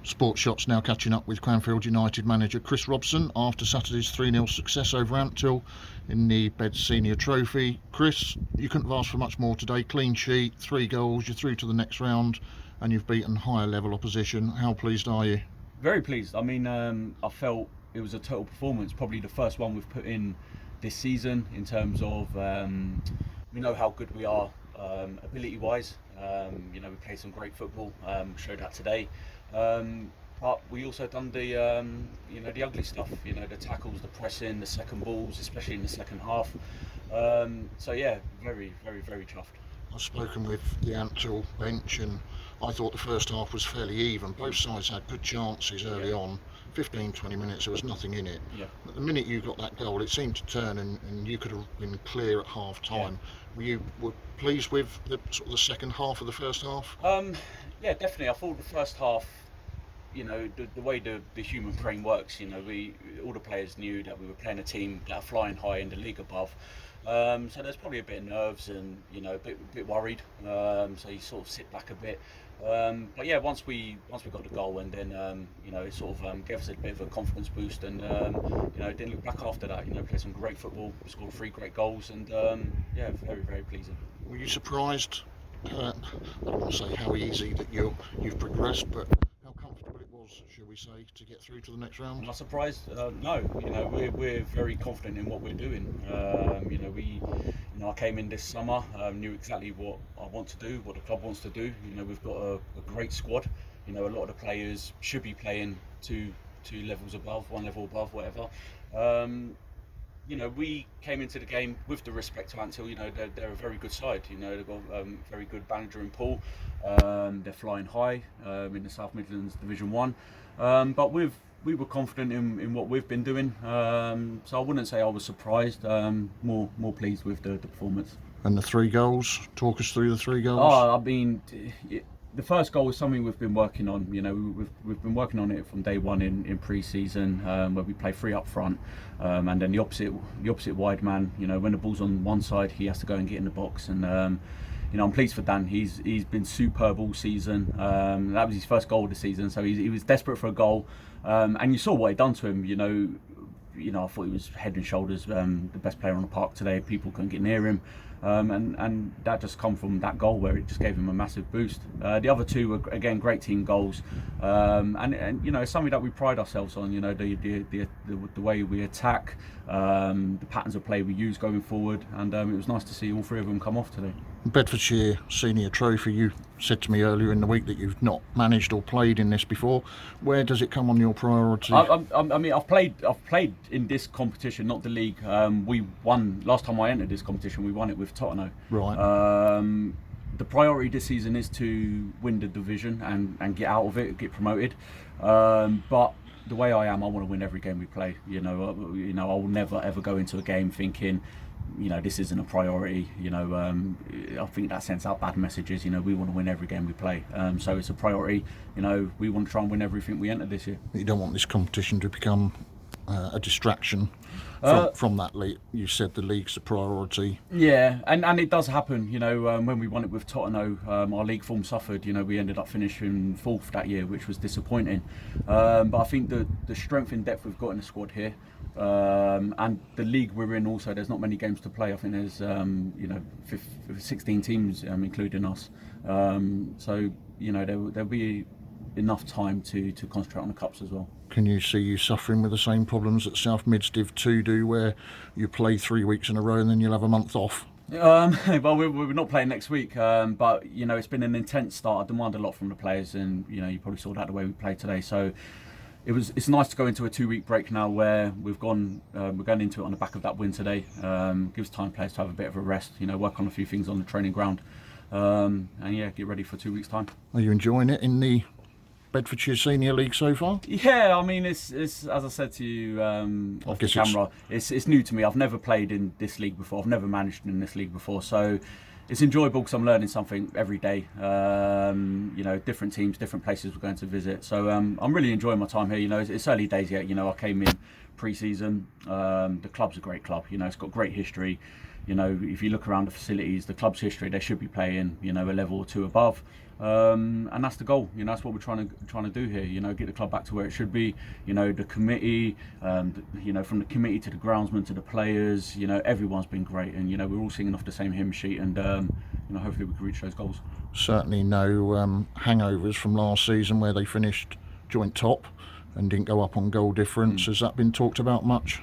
Sports Shot's now catching up with Cranfield United manager Chris Robson after Saturday's 3-0 success over Ampthill in the Bed Senior Trophy. Chris, you couldn't have asked for much more today. Clean sheet, 3 goals, you're through to the next round and you've beaten higher level opposition. How pleased are you? Very pleased. I mean, I felt it was a total performance, probably the first one we've put in this season in terms of, we know how good we are ability-wise. We played some great football, showed that today. But we also done the the ugly stuff, the tackles, the pressing, the second balls, especially in the second half. So yeah, very, very, very chuffed. I've spoken with the Ampthill bench and I thought the first half was fairly even. Both sides had good chances early on. 15-20 minutes, there was nothing in it. Yeah. But the minute you got that goal, it seemed to turn and you could have been clear at half time. Yeah. Were pleased with the the second half of the first half? Yeah, definitely. I thought the first half, the way the human brain works, all the players knew that we were playing a team that are flying high in the league above. So there's probably a bit of nerves and a bit worried. So you sort of sit back a bit. But yeah, once we got the goal and then it sort of gave us a bit of a confidence boost and didn't look back after that. Played some great football, scored 3 great goals and yeah, very, very pleasing. Were you surprised? I don't want to say how easy that you've progressed, but how comfortable it was, shall we say, to get through to the next round? Am I surprised? No. We're very confident in what we're doing. I came in this summer, knew exactly what I want to do, what the club wants to do. We've got a great squad. A lot of the players should be playing two levels above, 1 level above, whatever. We came into the game with the respect to Ampthill. They're a very good side. They've got very good manager in Paul. They're flying high in the South Midlands Division 1. But we were confident in what we've been doing. So I wouldn't say I was surprised. More pleased with the performance. And the 3 goals. Talk us through the 3 goals. Oh, I mean, the first goal is something we've been working on. We've been working on it from day one in pre-season, where we play 3 up front, and then the opposite wide man. When the ball's on one side, he has to go and get in the box. And I'm pleased for Dan. He's been superb all season. That was his first goal of the season, so he was desperate for a goal. And you saw what it done to him. I thought he was head and shoulders the best player on the park today. People couldn't get near him. And that just come from that goal where it just gave him a massive boost. The other 2 were again great team goals, and it's something that we pride ourselves on. The way we attack, the patterns of play we use going forward, and it was nice to see all 3 of them come off today. Bedfordshire Senior Trophy, you said to me earlier in the week that you've not managed or played in this before. Where does it come on your priority? I mean, I've played in this competition, not the league. We won last time I entered this competition. We won it with Tottenham. Right. The priority this season is to win the division and get out of it, get promoted. But the way I am, I want to win every game we play. I will never ever go into a game thinking, this isn't a priority. I think that sends out bad messages. We want to win every game we play. So it's a priority. We want to try and win everything we enter this year. You don't want this competition to become a distraction from that league. You said the league's a priority. Yeah, and it does happen. When we won it with Tottenham, our league form suffered. We ended up finishing 4th that year, which was disappointing. But I think the strength and depth we've got in the squad here, and the league we're in also, there's not many games to play. I think there's 16 teams, including us. So there'll be enough time to concentrate on the cups as well. Can you see you suffering with the same problems that South Mids Div 2 do, where you play 3 weeks in a row and then you'll have a month off? Well, we're not playing next week, but it's been an intense start. I demand a lot from the players, and you probably saw that the way we played today. So it's nice to go into a 2-week break now, where we're going into it on the back of that win today. Gives time players to have a bit of a rest, work on a few things on the training ground, and yeah, get ready for 2 weeks' time. Are you enjoying it in the Bedfordshire Senior League so far? Yeah, I mean, it's as I said to you off the camera, it's new to me. I've never played in this league before. I've never managed in this league before, so it's enjoyable because I'm learning something every day. Different teams, different places we're going to visit. So I'm really enjoying my time here. It's early days yet. I came in pre-season. The club's a great club. It's got great history. If you look around the facilities, the club's history, they should be playing, a level or 2 above. and that's the goal. That's what we're trying to do here. Get the club back to where it should be. The committee, from the committee to the groundsman to the players, everyone's been great, and we're all singing off the same hymn sheet, and hopefully we can reach those goals. Certainly no hangovers from last season where they finished joint top and didn't go up on goal difference. Has that been talked about much?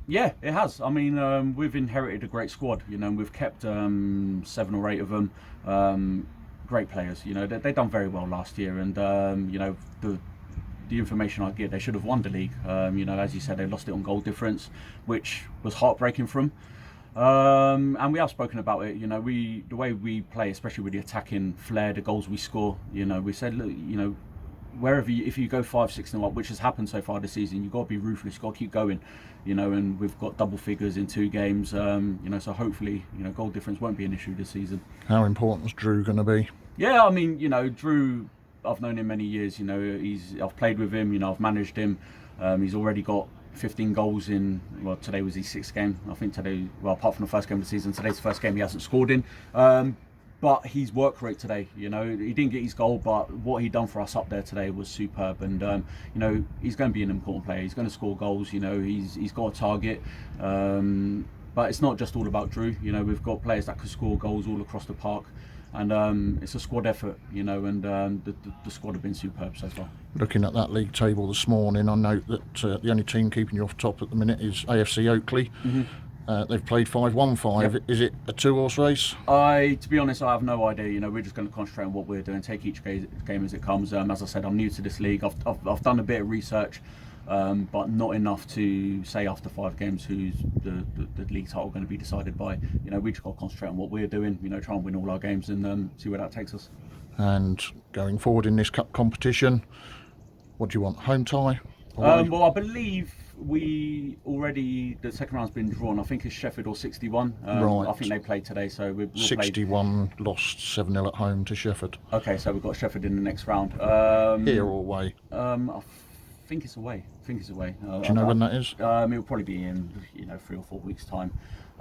Yeah, it has. I mean, we've inherited a great squad. We've kept 7 or 8 of them. Great players. They've done very well last year, and the information I get, they should have won the league. As you said, they lost it on goal difference, which was heartbreaking for them. And we have spoken about it. The way we play, especially with the attacking flair, the goals we score. We said, look, wherever if you go 5-6-0 up, which has happened so far this season, you've got to be ruthless, you've got to keep going, and we've got double figures in 2 games, so hopefully, goal difference won't be an issue this season. How important is Drew going to be? Yeah, I mean, Drew, I've known him many years, I've played with him, I've managed him, he's already got 15 goals in, today was his 6th game, I think today, apart from the first game of the season, today's the first game he hasn't scored in. But his work rate today, he didn't get his goal, but what he done for us up there today was superb. And he's going to be an important player. He's going to score goals. He's got a target. But it's not just all about Drew. We've got players that can score goals all across the park, and it's a squad effort. And the squad have been superb so far. Looking at that league table this morning, I note that the only team keeping you off top at the minute is AFC Oakley. Mm-hmm. They've played 5-1-5. Yep. Is it a 2-horse race? To be honest, I have no idea. We're just going to concentrate on what we're doing, take each game as it comes. As I said, I'm new to this league. I've done a bit of research, but not enough to say after 5 games who's the league title going to be decided by. We just got to concentrate on what we're doing. Try and win all our games and see where that takes us. And going forward in this cup competition, what do you want? Home tie? Well, I believe the second round's been drawn. I think it's Sheffield or 61. Right. I think they played today, so we'll 61 lost 7-0 at home to Sheffield. Okay, so we've got Sheffield in the next round. Here or away? I think it's away. Do you know when that is? It'll probably be in 3 or 4 weeks' time.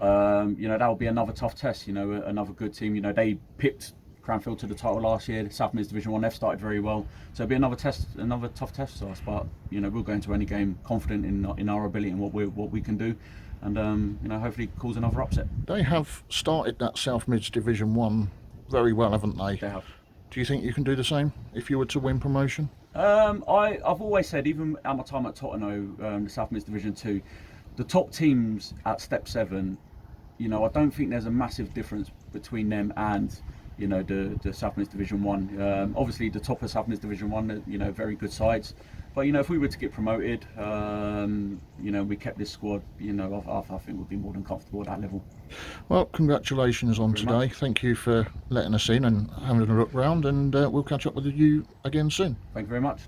That'll be another tough test. Another good team. They picked Cranfield to the title last year. South Mids Division 1, they've started very well. So it'll be another tough test for us. But we'll go into any game confident in our ability and what we can do, and hopefully cause another upset. They have started that South Mids Division 1 very well, haven't they? They have. Do you think you can do the same if you were to win promotion? I've always said, even at my time at Tottenham, the South Mids Division 2, the top teams at Step 7, I don't think there's a massive difference between them and the South Mids Division 1. Obviously the top of South Mids Division 1, very good sides. But if we were to get promoted, we kept this squad, I think we'd be more than comfortable at that level. Well, congratulations on today. Thank you for letting us in and having a look round, and we'll catch up with you again soon. Thank you very much.